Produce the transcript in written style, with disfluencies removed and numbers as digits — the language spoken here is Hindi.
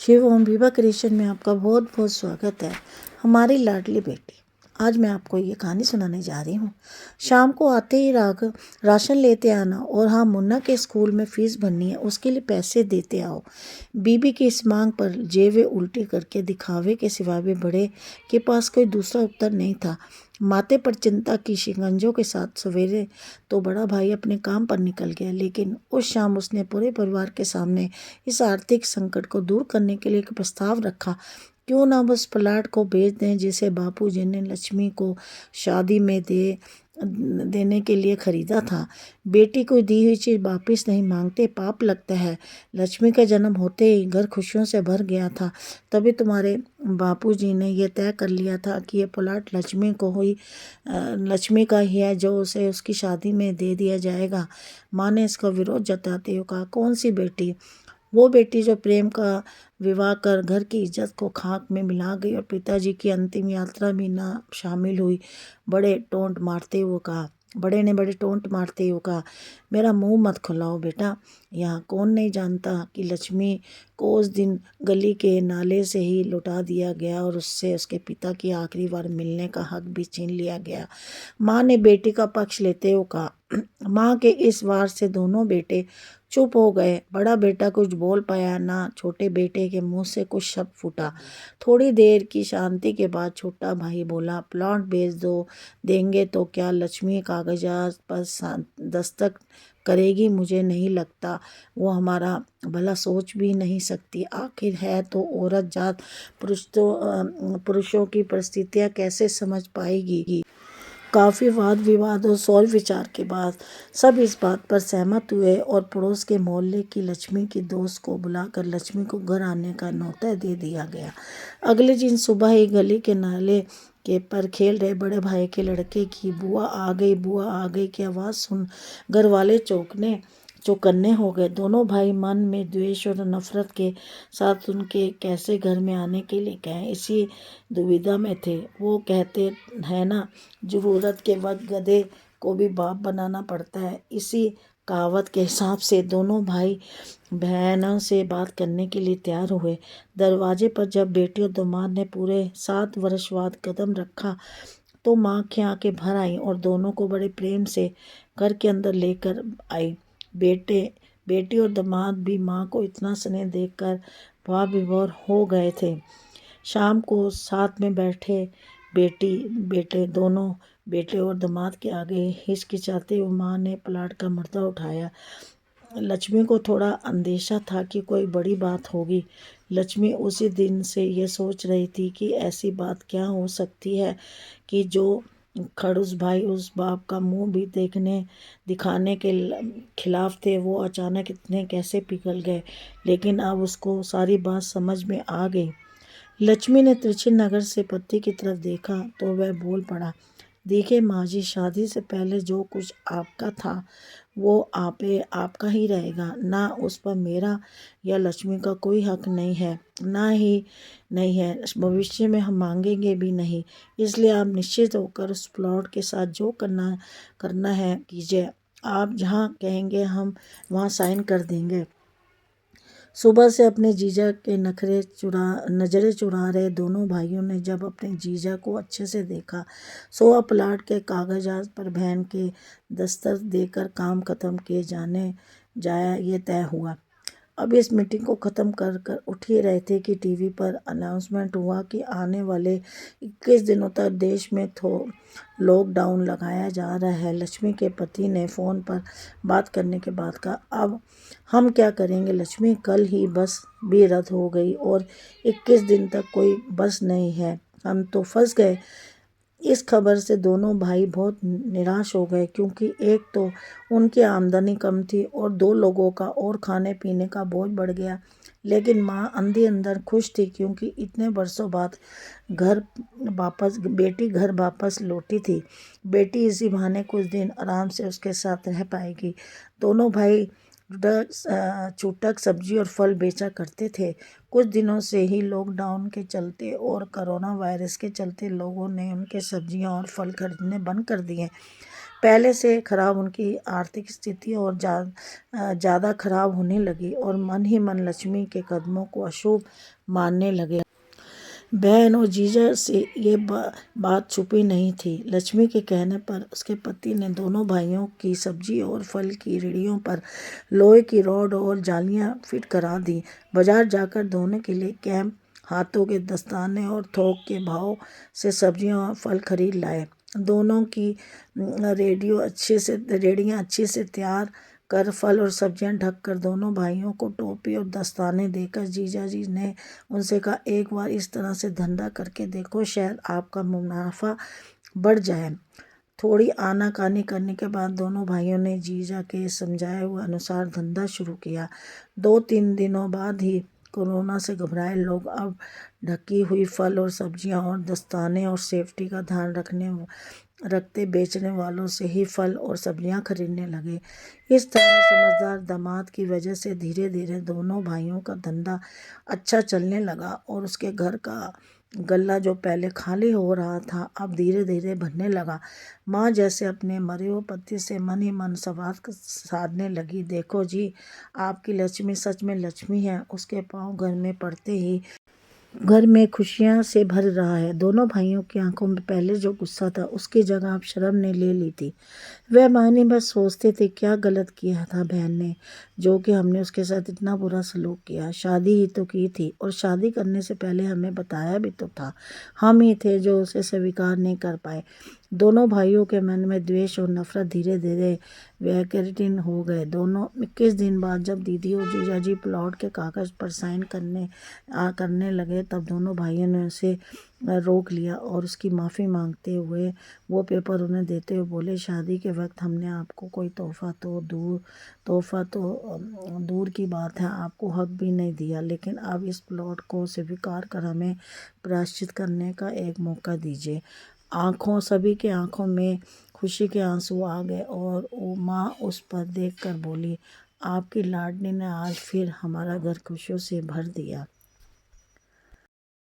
शिव ओम विभा क्रिएशन में आपका बहुत बहुत स्वागत है। हमारी लाडली बेटी, आज मैं आपको ये कहानी सुनाने जा रही हूँ। शाम को आते ही राशन लेते आना और हाँ, मुन्ना के स्कूल में फीस भरनी है, उसके लिए पैसे देते आओ। बीबी की इस मांग पर जेवे उल्टी करके दिखावे के सिवा भी बड़े के पास कोई दूसरा उत्तर नहीं था। माथे पर चिंता की शिकंजों के साथ सवेरे तो बड़ा भाई अपने काम पर निकल गया, लेकिन उस शाम उसने पूरे परिवार के सामने इस आर्थिक संकट को दूर करने के लिए एक प्रस्ताव रखा। क्यों ना बस प्लाट को बेच दें जिसे बापूजी ने लक्ष्मी को शादी में देने के लिए खरीदा था। बेटी को दी हुई चीज़ वापस नहीं मांगते, पाप लगता है। लक्ष्मी का जन्म होते ही घर खुशियों से भर गया था। तभी तुम्हारे बापूजी ने यह तय कर लिया था कि ये प्लाट लक्ष्मी का ही है, जो उसे उसकी शादी में दे दिया जाएगा। माँ ने इसका विरोध जताते हुए कहा, कौन सी बेटी? वो बेटी जो प्रेम का विवाह कर घर की इज्जत को खाक में मिला गई और पिताजी की अंतिम यात्रा भी ना शामिल हुई। बड़े ने बड़े टोंट मारते हुए कहा, मेरा मुंह मत खुलाओ बेटा। यहाँ कौन नहीं जानता कि लक्ष्मी को उस दिन गली के नाले से ही लुटा दिया गया और उससे उसके पिता की आखिरी बार मिलने का हक भी छीन लिया गया। माँ ने बेटी का पक्ष लेते हुए कहा। माँ के इस वार से दोनों बेटे चुप हो गए। बड़ा बेटा कुछ बोल पाया ना छोटे बेटे के मुंह से कुछ शब्द फूटा। थोड़ी देर की शांति के बाद छोटा भाई बोला, प्लॉट बेच देंगे तो क्या लक्ष्मी कागजात पर दस्तक करेगी? मुझे नहीं लगता। वो हमारा भला सोच भी नहीं सकती। आखिर है तो औरत जात, पुरुषों की परिस्थितियाँ कैसे समझ पाएगी? काफ़ी वाद विवाद और सोच विचार के बाद सब इस बात पर सहमत हुए और पड़ोस के मोहल्ले की लक्ष्मी की दोस्त को बुलाकर लक्ष्मी को घर आने का न्योता दे दिया गया। अगले दिन सुबह ही गली के नाले के पर खेल रहे बड़े भाई के लड़के की बुआ आ गई की आवाज़ सुन घर वाले चौकन्ने हो गए। दोनों भाई मन में द्वेष और नफरत के साथ उनके कैसे घर में आने के लिए कहें, इसी दुविधा में थे। वो कहते हैं ना, ज़रूरत के वक्त गधे को भी बाप बनाना पड़ता है। इसी कहावत के हिसाब से दोनों भाई बहनों से बात करने के लिए तैयार हुए। दरवाजे पर जब बेटी और दामाद ने पूरे 7 वर्ष बाद कदम रखा तो माँ की आंखें भर आई और दोनों को बड़े प्रेम से घर के अंदर लेकर आई। बेटी और दामाद भी माँ को इतना स्नेह देखकर भाव विभोर हो गए थे। शाम को साथ में बैठे दोनों बेटे और दामाद के आगे हिचकिचाते हुए माँ ने प्लाट का मर्दा उठाया। लक्ष्मी को थोड़ा अंदेशा था कि कोई बड़ी बात होगी। लक्ष्मी उसी दिन से ये सोच रही थी कि ऐसी बात क्या हो सकती है कि जो खड़ूस भाई उस बाप का मुंह भी दिखाने के खिलाफ थे, वो अचानक इतने कैसे पिघल गए। लेकिन अब उसको सारी बात समझ में आ गई। लक्ष्मी ने तिरछी नज़र से पति की तरफ देखा तो वह बोल पड़ा, देखिए माँ जी, शादी से पहले जो कुछ आपका था वो आपका ही रहेगा। ना उस पर मेरा या लक्ष्मी का कोई हक नहीं है, नहीं है। भविष्य में हम मांगेंगे भी नहीं। इसलिए आप निश्चित होकर उस प्लॉट के साथ जो करना है कीजिए। आप जहाँ कहेंगे हम वहाँ साइन कर देंगे। सुबह से अपने जीजा के नज़रें चुरा रहे दोनों भाइयों ने जब अपने जीजा को अच्छे से देखा, सोआ प्लाट के कागजात पर बहन के दस्तखत देकर काम खत्म किए जाया ये तय हुआ। अब इस मीटिंग को ख़त्म कर उठ ही रहे थे कि टीवी पर अनाउंसमेंट हुआ कि आने वाले 21 दिनों तक देश में लॉकडाउन लगाया जा रहा है। लक्ष्मी के पति ने फ़ोन पर बात करने के बाद कहा, अब हम क्या करेंगे लक्ष्मी? कल ही बस भी रद्द हो गई और 21 दिन तक कोई बस नहीं है। हम तो फंस गए। इस खबर से दोनों भाई बहुत निराश हो गए, क्योंकि एक तो उनकी आमदनी कम थी और 2 लोगों का और खाने पीने का बोझ बढ़ गया। लेकिन माँ अंदर खुश थी, क्योंकि इतने वर्षों बाद बेटी घर वापस लौटी थी। बेटी इसी बहाने कुछ दिन आराम से उसके साथ रह पाएगी। दोनों भाई छूटक सब्जी और फल बेचा करते थे। कुछ दिनों से ही लॉकडाउन के चलते और कोरोना वायरस के चलते लोगों ने उनके सब्जियां और फल खरीदने बंद कर दिए। पहले से खराब उनकी आर्थिक स्थिति और ज़्यादा खराब होने लगी और मन ही मन लक्ष्मी के कदमों को अशुभ मानने लगे। बहन और जीजा से ये बात छुपी नहीं थी। लक्ष्मी के कहने पर उसके पति ने दोनों भाइयों की सब्जी और फल की रेहड़ियों पर लोहे की रॉड और जालियां फिट करा दी। बाजार जाकर धोने के लिए कैंप, हाथों के दस्ताने और थोक के भाव से सब्जियां और फल खरीद लाए। दोनों की रेहड़ियां अच्छे से तैयार कर फल और सब्जियां ढक कर दोनों भाइयों को टोपी और दस्ताने देकर जीजा जी ने उनसे कहा, एक बार इस तरह से धंधा करके देखो, शायद आपका मुनाफा बढ़ जाए। थोड़ी आनाकानी करने के बाद दोनों भाइयों ने जीजा के समझाए हुए अनुसार धंधा शुरू किया। 2-3 दिनों बाद ही कोरोना से घबराए लोग अब ढकी हुई फल और सब्जियां और दस्ताने और सेफ्टी का ध्यान रखते बेचने वालों से ही फल और सब्जियां खरीदने लगे। इस तरह समझदार दामाद की वजह से धीरे धीरे दोनों भाइयों का धंधा अच्छा चलने लगा और उसके घर का गल्ला जो पहले खाली हो रहा था अब धीरे धीरे भरने लगा। माँ जैसे अपने मरे हुए पति से मन ही मन संवाद साधने लगी। देखो जी, आपकी लक्ष्मी सच में लक्ष्मी है। उसके पाँव घर में पड़ते ही घर में खुशियां से भर रहा है। दोनों भाइयों की आंखों में पहले जो गुस्सा था उसकी जगह अब शर्म ने ले ली थी। वह मायने बस सोचते थे, क्या गलत किया था बहन ने, जो कि हमने उसके साथ इतना बुरा सलूक किया। शादी ही तो की थी और शादी करने से पहले हमें बताया भी तो था। हम ही थे जो उसे स्वीकार नहीं कर पाए। दोनों भाइयों के मन में द्वेष और नफरत धीरे धीरे व्याकृतिन हो गए। 21 दिन बाद जब दीदी और जीजाजी प्लॉट के कागज पर साइन करने लगे तब दोनों भाइयों ने उसे रोक लिया और उसकी माफ़ी मांगते हुए वो पेपर उन्हें देते हुए बोले, शादी के वक्त हमने आपको कोई तोहफा तो दूर की बात है, आपको हक भी नहीं दिया, लेकिन अब इस प्लॉट को स्वीकार कर हमें प्रायश्चित करने का एक मौका दीजिए। सभी के आंखों में खुशी के आंसू आ गए और वो माँ उस पर देखकर बोली, आपकी लाडली ने आज फिर हमारा घर खुशियों से भर दिया।